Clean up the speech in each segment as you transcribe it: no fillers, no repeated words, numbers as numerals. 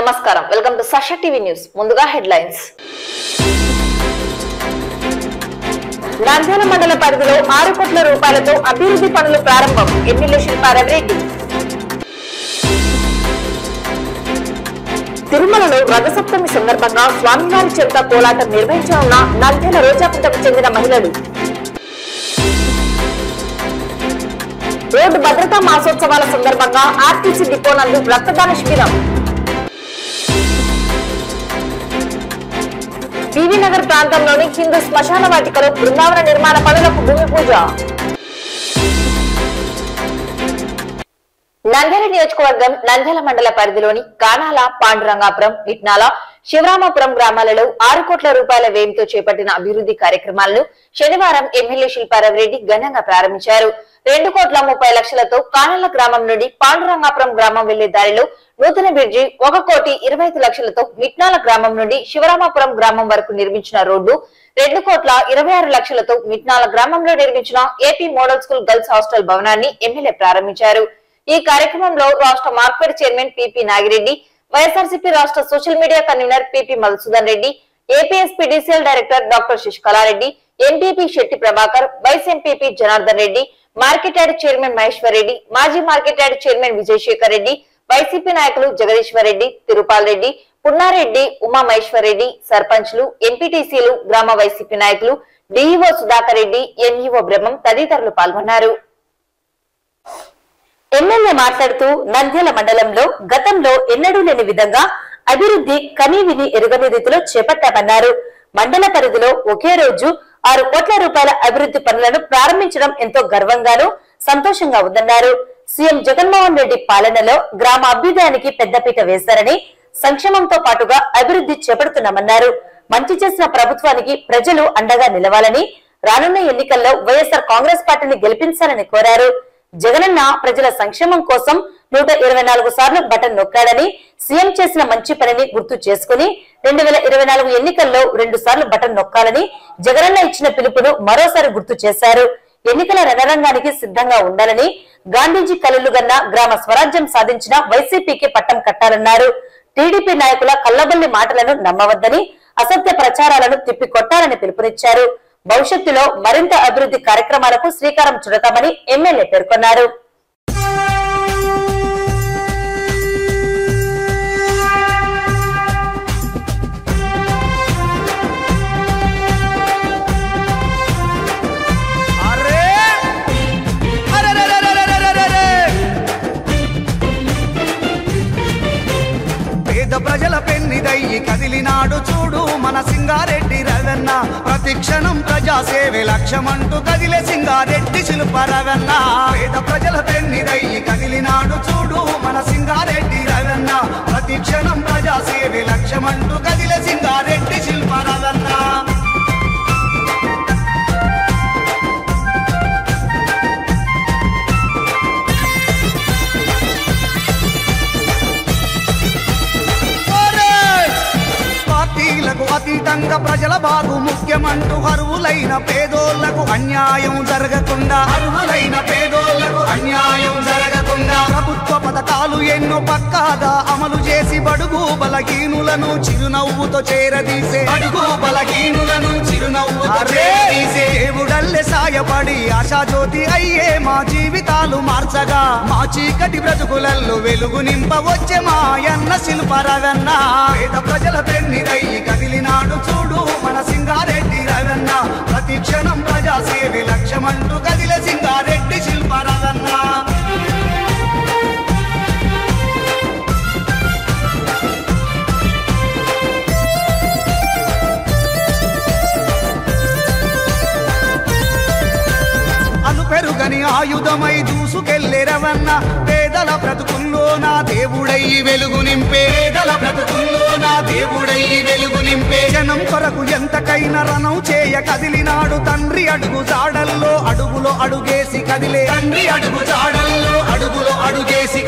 నమస్కారం welcome to Sakshi TV news ముందుగా headlines Nandyal మండల పరిధిలో 6 కోట్ల రూపాయలతో అభివృద్ధి పనులు ప్రారంభం ఎమ్మెల్యే శిల్పా రవిరెడ్డి తిరుమలలో రథసప్తమి సందర్భంగా స్వామివారి చెంత కోలాటం నిర్వహించనున్న నంద్యాల రోజాపుటకు చెందిన మహిళలు రోడ్డు భద్రతా మాసోత్సవాల సందర్భంగా ఆర్టీసీ డిపో నందు రక్తదాన శిబిరం బీవీ నగర్ ప్రాంతంలోని హిందూ శ్మశాన వాటికలో బృందావన నిర్మాణ పనులకు భూమి పూజ నంద్యాల నియోజకవర్గం నంద్యాల మండల పరిధిలోని కానాల పాండురంగాపురం ఇట్నాల శివరామపురం గ్రామాలలో 6 కోట్ల రూపాయల వ్యయంతో చేపట్టిన అభివృద్ధి కార్యక్రమాలను శనివారం ఎమ్మెల్యే శిల్పా రవిరెడ్డి ఘనంగా ప్రారంభించారు. 2,30,00,000తో కానాల గ్రామం నుండి పాండురంగాపురం గ్రామం వెళ్లే దారిలో నూతన బ్రిడ్జి, 1,25,00,000తో మిట్నాల గ్రామం నుండి శివరామపురం గ్రామం వరకు నిర్మించిన రోడ్డు, 2,26,00,000తో మిట్నాల గ్రామంలో నిర్మించిన AP model school girls hostel భవనాన్ని ఎమ్మెల్యే ప్రారంభించారు. ఈ కార్యక్రమంలో రాష్ట్ర market chairman PP Nagireddy, YSRCP రాష్ట్ర social media convener PP Madhusudan Reddy, APSPDCL director doctor Sasikala Reddy, MPP Setti Prabhakar, vice MPP Janardhan Reddy, market yard chairman Maheshwar Reddy, మాజీ market yard chairman Vijayasekhar Reddy, YCP నాయకులు జగదీశ్వర్ రెడ్డి, తిరుపాల్ రెడ్డి, పున్నారెడ్డి, ఉమా మహేశ్వర్ రెడ్డి, సర్పంచ్లు, ఎంపీటీసీలు, గ్రామ వైసీపీ నాయకులు, డిఈఓ సుధాకర్ రెడ్డి, ఎంఈఓ బ్రహ్మం తదితరులు పాల్గొన్నారు. ఎమ్మెల్యే మాట్లాడుతూ నంద్యాల మండలంలో గతంలో ఎన్నడూ లేని విధంగా అభివృద్ధి కనీవిని ఎరుగని రీతిలో చేపట్టామన్నారు. మండల పరిధిలో ఒకే రోజు 6 కోట్ల రూపాయల అభివృద్ధి పనులను ప్రారంభించడం ఎంతో గర్వంగాను సంతోషంగా ఉందన్నారు. సీఎం జగన్మోహన్ రెడ్డి పాలనలో గ్రామ అభ్యుదయానికి పెద్దపీట వేశారని, సంక్షేమంతో పాటుగా అభివృద్ధి చేపడుతున్నామన్నారు. మంచి చేసిన ప్రభుత్వానికి ప్రజలు అండగా నిలవాలని, రానున్న ఎన్నికల్లో వైఎస్ఆర్ కాంగ్రెస్ పార్టీని గెలిపించాలని కోరారు. జగనన్న ప్రజల సంక్షేమం కోసం 124 సార్లు బటన్ నొక్కాడని, సీఎం చేసిన మంచి పనిని గుర్తు చేసుకుని 2024 ఎన్నికల్లో 2 సార్లు బటన్ నొక్కాలని జగనన్న ఇచ్చిన పిలుపును మరోసారి గుర్తు చేశారు. ఎన్నికల రణరంగానికి సిద్ధంగా ఉండాలని, గాంధీజీ కలలుగన్న గ్రామ స్వరాజ్యం సాధించిన వైసీపీకి పట్టం కట్టాలన్నారు. టీడీపీ నాయకుల కల్లబల్లి మాటలను నమ్మవద్దని, అసత్య ప్రచారాలను తిప్పికొట్టాలని పిలుపునిచ్చారు. భవిష్యత్తులో మరింత అభివృద్ధి కార్యక్రమాలకు శ్రీకారం చుడతామని ఎమ్మెల్యే పేర్కొన్నారు. ప్రజల పెన్నిదయ్యి కదిలినాడు చూడు మన సింగారెడ్డి రవెన్న, ప్రతి క్షణం ప్రజాసేవే లక్ష్యమంటూ కదిలే సింగారెడ్డి శిల్పా రవెన్న. పేద ప్రజల పెన్నిదయ్యి కదిలినాడు చూడు మన సింగారెడ్డి రవెన్న, ప్రతి క్షణం ప్రజాసేవే లక్ష్యమంటూ కదిలే సింగారెడ్డి శిల్పా రవెన్న. అతీతంగా ప్రజల బాగు ముఖ్యమంటూ అర్హులైన పేదోళ్లకు అన్యాయం జరగకుండా, ప్రభుత్వ పథకాలు ఎన్నో పక్కాగా అమలు చేసి బడుగు బలహీనులను చిరునవ్వుతో చేరదీసే, దేవుడల్లే సాయపడి ఆశాజ్యోతి అయ్యే మా జీవితాలు మార్చగా, మా చీకటి బ్రతుకులలో వెలుగు నింపవచ్చే మాయన్న శిల్పా రవెన్న. పేద ప్రజల పెన్నిదయ్యి కదిలినాడు చూడు మన సింగారెడ్డి రవెన్న, ప్రతి క్షణం ప్రజాసేవే లక్ష్యమంటూ కదిలే సింగారెడ్డి శిల్పా రవెన్న. పెరుగని ఆయుధమై దూసుకెళ్లే రవన్న, పేదల బ్రతుకుల్లో నా దేవుడయ్యి వెలుగు నింపే, జనం కొరకు ఎంతకైనా రణం చేయ కదిలినాడు తండ్రి అడుగు జాడల్లో అడుగులో అడుగేసి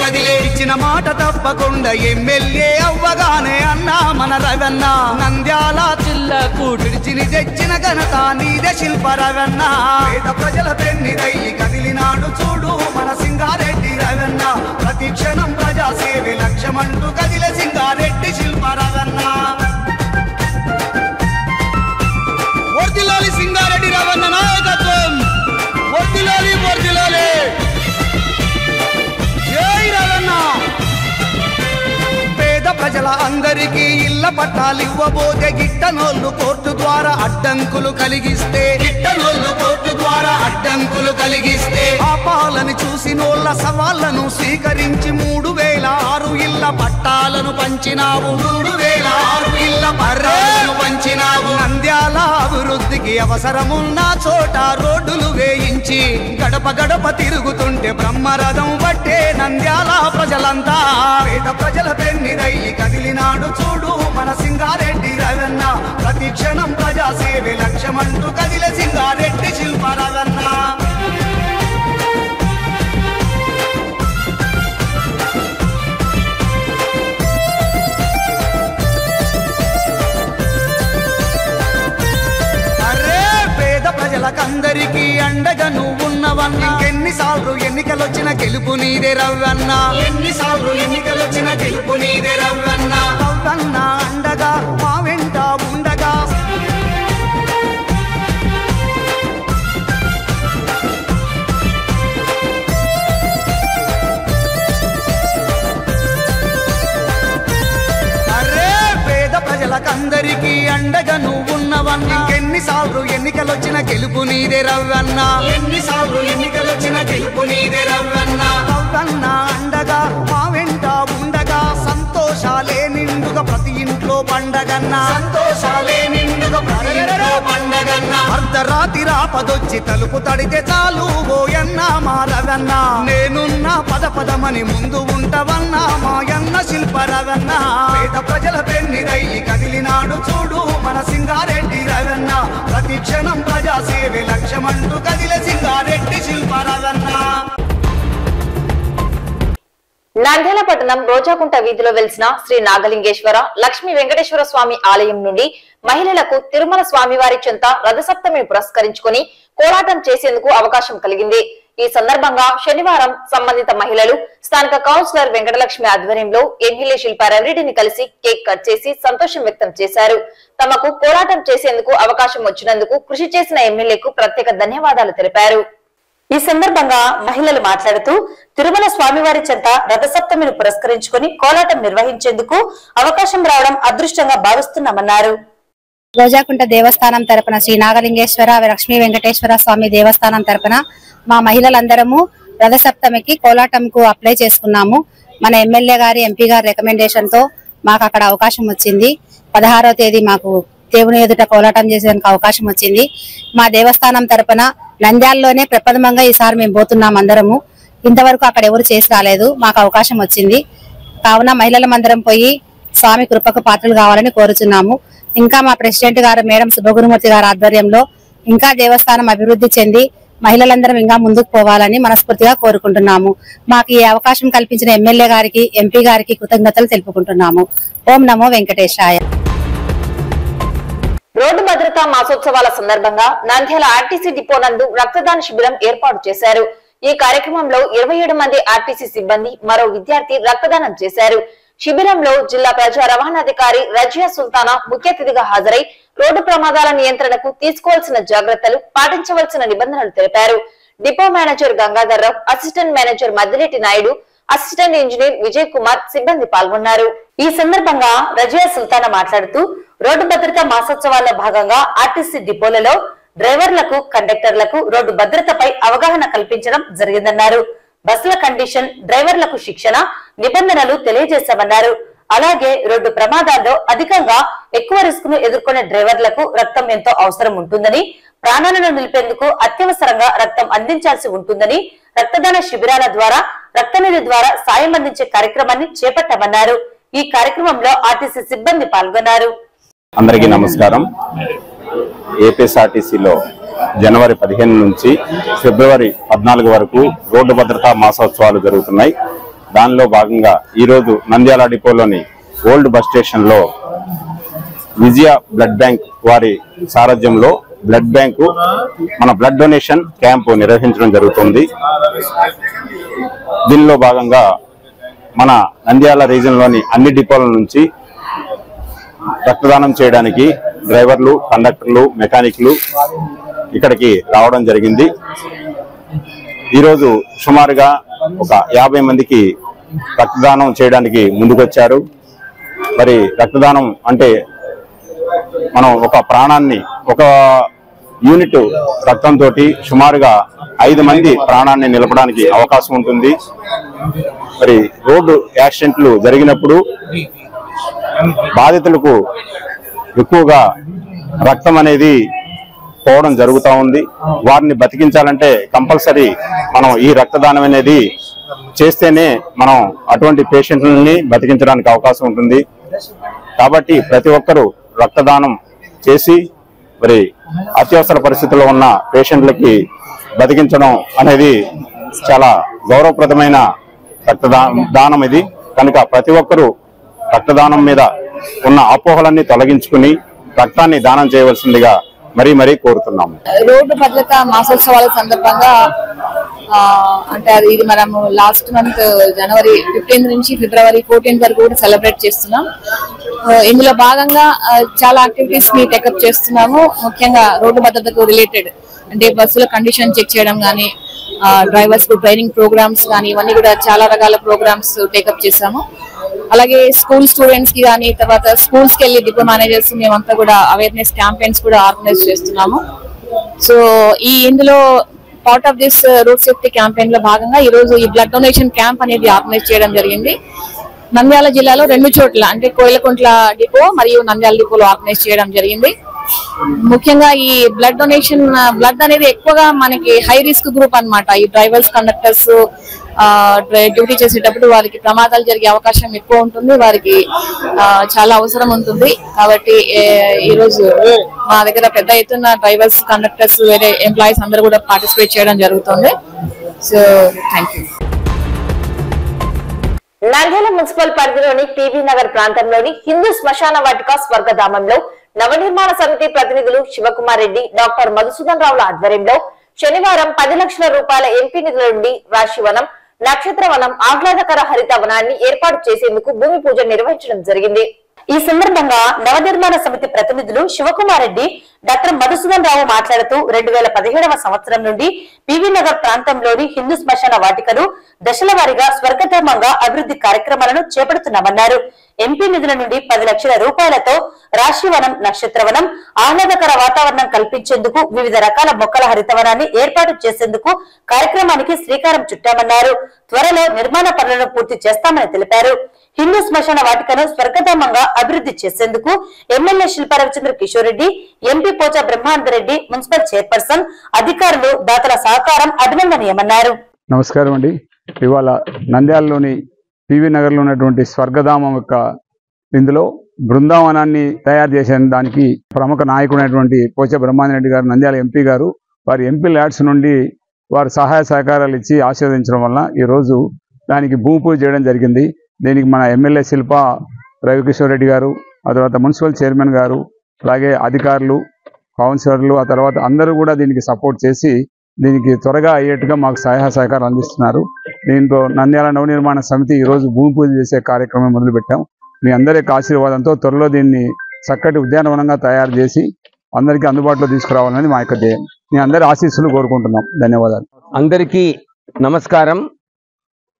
కదిలే, ఇచ్చిన మాట తప్పకుండా ఎమ్మెల్యే అవ్వగానే అన్నా మన రవెన్న, నంద్యాల జిల్లాకు విడిచిని తెచ్చిన ఘనత నీదే శిల్పా రవెన్న. పేద ప్రజల పెన్నిదయ్యి కదిలినాడు చూడు మన సింగారెడ్డి రవెన్న, ప్రతి క్షణం ప్రజాసేవే లక్ష్యమంటూ కదిలే సింగారెడ్డి ప్రజలందరికీ ఇళ్ల పట్టాలు ఇవ్వబోతే గిట్టనోళ్ళు కోర్టు ద్వారా అడ్డంకులు కలిగిస్తే పాపాలని చూసినోళ్ళ సవాళ్లను స్వీకరించి 3006 ఇళ్ల పట్టాలను పంచినావు. 3006 ఇళ్ల పట్టాలను పంచినావు. నంద్యాల అభివృద్ధికి అవసరమున్న చోట రోడ్డులు వేయించి గడప గడప తిరుగుతుంటే బ్రహ్మరథం పట్టే నంద్యాల ప్రజలంతా. పేద ప్రజల పెన్నిదయ్యి కదిలినాడు చూడు మన సింగారెడ్డి రవన్న. ప్రతి క్షణం ప్రజాసేవే లక్ష్యమంటూ కదిలే సింగారెడ్డి శిల్పారావన్న. ప్రజలకందరికీ అండగా నువ్వున్నవన్న. ఎన్నిసార్లు ఎన్నికలొచ్చిన గెలుపు నీదే రవ్వన్న. ఎన్నిసార్లు ఎన్నికలొచ్చిన గెలుపు నీదే రవ్వన్న. రవ్వన్న అండగా మా వెంట ఉండగా ప్రజలకందరికీ అండగా నువ్వున్నవన్న. ఎన్నిసార్లు ఎన్నికలొచ్చిన గెలుపు నీదే రవ్వన్న. ఎన్నిసార్లు ఎన్నికలొచ్చిన గెలుపు నీదే రవ్వన్న. రవ్వన్న అండగా మా వెంట ఉండగా సంతోషాలే నిండుగా ప్రతి ఇంట్లో పండగన్న. సంతోషాలే నిండుగా ప్రతి ఇంట్లో పండగన్న. అర్ధరాత్రి రాపదొచ్చి తలుపు తడితే చాలు ఓయన్న మారవన్న. నేనున్న పదమని ముందు ఉంటవన్న మాయన్న శిల్పరవన్న. పేద ప్రజల పెన్నిదయ్యి కదిలినాడు చూడు మన సింగారెడ్డి రవన్న. ప్రతి క్షణం ప్రజాసేవే లక్ష్యమంటూ కదిలే సింగారెడ్డి శిల్పరవన్న. నంద్యాల పట్టణం రోజాకుంట వీధిలో వెలిసిన శ్రీ నాగలింగేశ్వర లక్ష్మీ వెంకటేశ్వర స్వామి ఆలయం నుండి మహిళలకు తిరుమల స్వామివారి చెంత రథసప్తమిని పురస్కరించుకుని కోలాటం చేసేందుకు అవకాశం కలిగింది. ఈ సందర్భంగా శనివారం సంబంధిత మహిళలు స్థానిక కౌన్సిలర్ వెంకటలక్ష్మి ఆధ్వర్యంలో ఎమ్మెల్యే శిల్పారెడ్డిని కలిసి కేక్ కట్ చేసి సంతోషం వ్యక్తం చేశారు. తమకు పోరాటం చేసేందుకు అవకాశం వచ్చినందుకు కృషి చేసిన ఎమ్మెల్యేకు ప్రత్యేక ధన్యవాదాలు తెలిపారు. ఈ సందర్భంగా మహిళలు మాట్లాడుతూ తిరుమల స్వామివారి చెంత రథసప్తమిని పురస్కరించుకుని కోలాటం నిర్వహించేందుకు అవకాశం రావడం అదృష్టంగా భావిస్తున్నామన్నారు. రోజాకుంట దేవస్థానం తరపున శ్రీ నాగలింగేశ్వర లక్ష్మీ వెంకటేశ్వర స్వామి దేవస్థానం తరపున మా మహిళలందరము రథసప్తమికి కోలాటంకు అప్లై చేసుకున్నాము. మన ఎమ్మెల్యే గారి ఎంపీ గారి రికమెండేషన్ తో మాకు అక్కడ అవకాశం వచ్చింది. 16వ తేదీ మాకు దేవుని ఎదుట కోలాటం చేసేందుకు అవకాశం వచ్చింది. మా దేవస్థానం తరపున నంద్యాలలోనే ప్రప్రథమంగా ఈసారి మేము పోతున్నాం అందరము. ఇంతవరకు అక్కడ ఎవరు చేసి రాలేదు. మాకు అవకాశం వచ్చింది కావున మహిళలందరం పోయి స్వామి కృపకు పాత్రలు కావాలని కోరుచున్నాము. ఇంకా మా ప్రెసిడెంట్ గారు మేడం సుబ్బగురుమూర్తి గారి ఆధ్వర్యంలో ఇంకా దేవస్థానం అభివృద్ధి చెంది మహిళలందరం ఇంకా ముందుకు పోవాలని మనస్ఫూర్తిగా కోరుకుంటున్నాము. మాకు ఈ అవకాశం కల్పించిన ఎమ్మెల్యే గారికి ఎంపీ గారికి కృతజ్ఞతలు తెలుపుకుంటున్నాము. ఓం నమో వెంకటేశాయ. రోడ్డు భద్రతా మాసోత్సవాల సందర్భంగా నంద్యాల ఆర్టీసీ డిపో నందు రక్తదాన శిబిరం ఏర్పాటు చేశారు. ఈ కార్యక్రమంలో 27 మంది ఆర్టీసీ సిబ్బంది మరో విద్యార్థి రక్తదానం చేశారు. శిబిరంలో జిల్లా ప్రజా రవాణాధికారి రజియా సుల్తానా ముఖ్య అతిథిగా హాజరై రోడ్డు ప్రమాదాల నియంత్రణకు తీసుకోవాల్సిన జాగ్రత్తలు పాటించవలసిన నిబంధనలు తెలిపారు. Depot manager Gangadhar Rao, assistant manager Maddireddy Naidu, assistant engineer Vijay Kumar సిబ్బంది పాల్గొన్నారు. ఈ సందర్భంగా రజియా సుల్తానా మాట్లాడుతూ రోడ్డు భద్రతా మాసోత్సవాల్లో భాగంగా ఆర్టీసీ డిపోలలో డ్రైవర్లకు కండక్టర్లకు రోడ్డు భద్రతపై అవగాహన కల్పించడం జరిగిందన్నారు. బస్సుల కండిషన్, డ్రైవర్లకు శిక్షణ, నిబంధనలు తెలియజేశామన్నారు. అలాగే రోడ్డు ప్రమాదాల్లో అధికంగా ఎక్కువ రిస్క్ ను ఎదుర్కొనే డ్రైవర్లకు రక్తం ఎంతో అవసరం ఉంటుందని, ప్రాణాలను నిలిపేందుకు అత్యవసరంగా రక్తం అందించాల్సి ఉంటుందని, రక్తదాన శిబిరాల ద్వారా రక్తనిధి ద్వారా సాయం అందించే కార్యక్రమాన్ని చేపట్టామన్నారు. ఈ కార్యక్రమంలో ఆర్టీసీ సిబ్బంది పాల్గొన్నారు. అందరికీ నమస్కారం. ఏపీఎస్ఆర్టీసీలో జనవరి 15 నుంచి ఫిబ్రవరి 14 వరకు రోడ్డు భద్రతా మాసోత్సవాలు జరుగుతున్నాయి. దానిలో భాగంగా ఈరోజు నంద్యాల డిపోలోని ఓల్డ్ బస్ స్టేషన్ లో విజయ బ్లడ్ బ్యాంక్ వారి సారథ్యంలో బ్లడ్ బ్యాంకు మన బ్లడ్ డొనేషన్ క్యాంపు నిర్వహించడం జరుగుతుంది. దీనిలో భాగంగా మన నంద్యాల రీజన్ లోని అన్ని డిపోల నుంచి రక్తదానం చేయడానికి డ్రైవర్లు, కండక్టర్లు, మెకానిక్లు ఇక్కడికి రావడం జరిగింది. ఈరోజు సుమారుగా ఒక 50 మందికి రక్తదానం చేయడానికి ముందుకొచ్చారు. మరి రక్తదానం అంటే మనం ఒక ప్రాణాన్ని, ఒక యూనిట్ రక్తంతో సుమారుగా 5 మంది ప్రాణాన్ని నిలపడానికి అవకాశం ఉంటుంది. మరి రోడ్డు యాక్సిడెంట్లు జరిగినప్పుడు బాధితులకు ఎక్కువగా రక్తం అనేది పోవడం జరుగుతూ ఉంది. వారిని బతికించాలంటే కంపల్సరీ మనం ఈ రక్తదానం అనేది చేస్తేనే మనం అటువంటి పేషెంట్లని బతికించడానికి అవకాశం ఉంటుంది. కాబట్టి ప్రతి ఒక్కరూ రక్తదానం చేసి మరి అత్యవసర పరిస్థితుల్లో ఉన్న పేషెంట్లకి బతికించడం అనేది చాలా గౌరవప్రదమైన రక్తదానం ఇది. కనుక ప్రతి ఒక్కరూ రక్తదానం మీద ఉన్న అపోహలన్నీ తొలగించుకుని రక్తాన్ని దానం చేయవలసిందిగా మరీ కోరుతున్నాము. రోడ్డు భద్రతా మాసోత్సవాల సందర్భంగా అంటే ఇది మనము లాస్ట్ మంత్ జనవరి 15 నుంచి ఫిబ్రవరి 14 వరకు కూడా సెలబ్రేట్ చేస్తున్నాం. ఇందులో భాగంగా చాలా యాక్టివిటీస్ ని టేకప్ చేస్తున్నాము. ముఖ్యంగా రోడ్డు భద్రతకు రిలేటెడ్ అంటే బస్సుల కండిషన్ చెక్ చేయడం కానీ, డ్రైవర్స్ కు ట్రైనింగ్ ప్రోగ్రామ్స్ కానీ, ఇవన్నీ కూడా చాలా రకాల ప్రోగ్రామ్స్ టేకప్ చేశాము. అలాగే స్కూల్ స్టూడెంట్స్ కి కానీ, తర్వాత స్కూల్స్ కి వెళ్ళి డిపో మేనేజర్స్ మేమంతా కూడా అవేర్నెస్ క్యాంపెయిన్స్ కూడా ఆర్గనైజ్ చేస్తున్నాము. సో ఇందులో part of this road safety campaign లో భాగంగా ఈ రోజు ఈ బ్లడ్ డొనేషన్ క్యాంప్ అనేది ఆర్గనైజ్ చేయడం జరిగింది. నంద్యాల జిల్లాలో 2 చోట్ల అంటే కోయిలకుంట్ల డిపో మరియు నంద్యాల డిపోలో ఆర్గనైజ్ చేయడం జరిగింది. ముఖ్యంగా ఈ బ్లడ్ డొనేషన్, బ్లడ్ అనేది ఎక్కువగా మనకి హై రిస్క్ గ్రూప్ అన్నమాట. ఈ డ్రైవర్స్, కండక్టర్స్ డ్యూటీ చేసేటప్పుడు వారికి ప్రమాదాలు జరిగే అవకాశం ఎక్కువ ఉంటుంది, వారికి చాలా అవసరం ఉంటుంది. కాబట్టి ఈ రోజు మా దగ్గర పెద్ద ఎత్తున డ్రైవర్స్, కండక్టర్స్, వేరే ఎంప్లాయీస్ అందరూ కూడా పార్టిసిపేట్ చేయడం జరుగుతుంది. So thank you. Nandyal municipal పరిధిలోని టీవీ నగర్ ప్రాంతంలోని హిందూ శ్మశాన వాటిక స్వర్గధామంలో నవనిర్మాణ సమితి ప్రతినిధులు శివకుమార్ రెడ్డి, డాక్టర్ మధుసూదన్ రావుల ఆధ్వర్యంలో శనివారం 10 లక్షల రూపాయల ఎంపీ నిధుల నుండి రాశివనం, నక్షత్రవనం, ఆహ్లాదకర హరిత వనాన్ని ఏర్పాటు చేసేందుకు భూమి పూజ నిర్వహించడం జరిగింది. ఈ సందర్భంగా నవనిర్మాణ సమితి ప్రతినిధులు శివకుమార్ రెడ్డి, డాక్టర్ మధుసూదన్ రావు మాట్లాడుతూ 2017వ సంవత్సరం నుండి పీవీ నగర్ ప్రాంతంలోని హిందూ శ్మశాన వాటికను దశల వారీగా స్వర్గధామంగా అభివృద్ధి కార్యక్రమాలను చేపడుతున్నామన్నారు. ఎంపీ నిధుల నుండి 10 లక్షల రూపాయలతో రాశివనం, నక్షత్రవనం, ఆహ్లాదకర వాతావరణం కల్పించేందుకు వివిధ రకాల మొక్కల హరితవనాన్ని ఏర్పాటు చేసేందుకు కార్యక్రమానికి శ్రీకారం చుట్టామన్నారు. త్వరలో నిర్మాణ పనులను పూర్తి చేస్తామని తెలిపారు. హిందూ శ్మశాన వాటికను స్వర్గధామంగా అభివృద్ధి చేసేందుకు ఎమ్మెల్యే శిల్పా రవిచంద్ర కిషోర్ రెడ్డి, ఎంపీ పోచా బ్రహ్మానందరెడ్డి, మున్సిపల్ చైర్పర్సన్, అధికారులు, దాతల సహకారం అభినందనీయమన్నారు. నమస్కారం అండి. ఇవాళ నంద్యాలలోని పీవీ నగర్లో ఉన్నటువంటి స్వర్గధామం యొక్క ఇందులో బృందావనాన్ని తయారు చేసే దానికి ప్రముఖ నాయకుడైనటువంటి పోచా బ్రహ్మానందరెడ్డి గారు, నంద్యాల ఎంపీ గారు, వారి ఎంపీ ల్యాడ్స్ నుండి వారు సహాయ సహకారాలు ఇచ్చి ఆశీర్వదించడం వల్ల ఈరోజు దానికి భూమి పూజ చేయడం జరిగింది. దీనికి మన ఎమ్మెల్యే శిల్పా రవికిషోర్ రెడ్డి గారు, ఆ తర్వాత మున్సిపల్ చైర్మన్ గారు, అలాగే అధికారులు, కౌన్సిలర్లు, ఆ తర్వాత అందరూ కూడా దీనికి సపోర్ట్ చేసి దీనికి త్వరగా అయ్యేట్టుగా మాకు సహాయ సహకారం అందిస్తున్నారు. దీంట్లో నంద్యాల నవనిర్మాణ సమితి ఈరోజు భూమి పూజ చేసే కార్యక్రమం మొదలుపెట్టాం. మీ అందరి యొక్క ఆశీర్వాదంతో త్వరలో దీన్ని చక్కటి ఉద్యానవనంగా తయారు చేసి అందరికీ అందుబాటులో తీసుకురావాలని మా యొక్క ధ్యేయం. మీ అందరి ఆశీస్సులు కోరుకుంటున్నాం. ధన్యవాదాలు. అందరికీ నమస్కారం.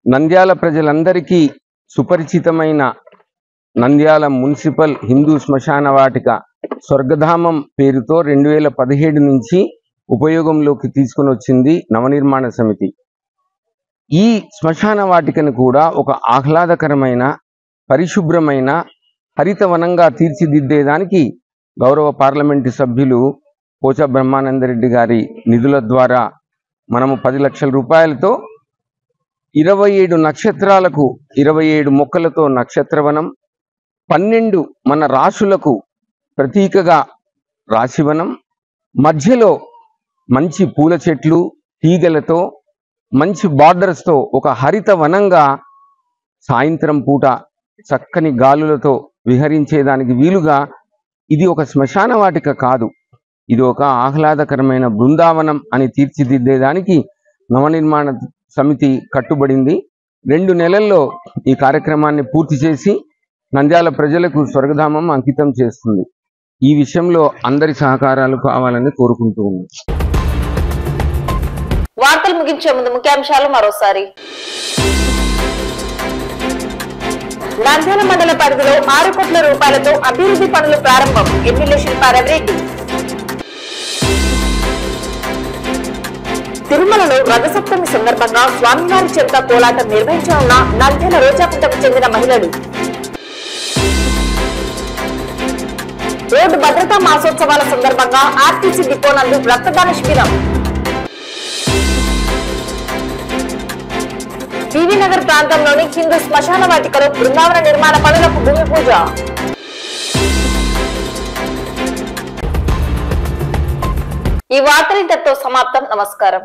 నంద్యాల ప్రజలందరికీ సుపరిచితమైన నంద్యాల మున్సిపల్ హిందూ శ్మశాన వాటిక స్వర్గధామం పేరుతో 2017 నుంచి ఉపయోగంలోకి తీసుకుని వచ్చింది నవనిర్మాణ సమితి. ఈ శ్మశాన వాటికను కూడా ఒక ఆహ్లాదకరమైన, పరిశుభ్రమైన హరితవనంగా తీర్చిదిద్దేదానికి గౌరవ పార్లమెంటు సభ్యులు పోచా బ్రహ్మానందరెడ్డి గారి నిధుల ద్వారా మనము 10 లక్షల రూపాయలతో 27 నక్షత్రాలకు 27 మొక్కలతో నక్షత్రవనం, 12 మన రాశులకు ప్రతీకగా రాశివనం, మధ్యలో మంచి పూల చెట్లు, తీగలతో, మంచి బార్డర్స్తో ఒక హరిత వనంగా సాయంత్రం పూట చక్కని గాలులతో విహరించేదానికి వీలుగా ఇది ఒక శ్మశాన వాటిక కాదు, ఇది ఒక ఆహ్లాదకరమైన బృందావనం అని తీర్చిదిద్దేదానికి నవనిర్మాణ సమితి కట్టుబడింది. 2 నెలల్లో ఈ కార్యక్రమాన్ని పూర్తి చేసి నంద్యాల ప్రజలకు స్వర్గధామం అంకితం చేస్తుంది. ఈ విషయంలో అందరి సహకారాలు కావాలని కోరుకుంటూ ఉన్నాం. వార్తలు ముగించే ముందు ముఖ్యాంశాలు మరోసారి. నంద్యాల మండల పరిధిలో 6 కోట్ల రూపాయలతో అభివృద్ధి పనులు ప్రారంభం. ఎమ్మెల్యే శిల్పారెడ్డి. తిరుమలలో రథసప్తమి సందర్భంగా స్వామివారి చెంత కోలాటం నిర్వహించనున్న నంద్యాల రోజాకుంటకు చెందిన మహిళలు. రోడ్డు భద్రతా మాసోత్సవాల సందర్భంగా ఆర్టీసీ డిపో నందు రక్తదాన శిబిరం. పివి నగర్ ప్రాంతంలోని హిందూ శ్మశాన వాటికలో బృందావన నిర్మాణ పనులకు భూమి పూజ. ఈ వార్తలు ఇంతటితో సమాప్తం. నమస్కారం.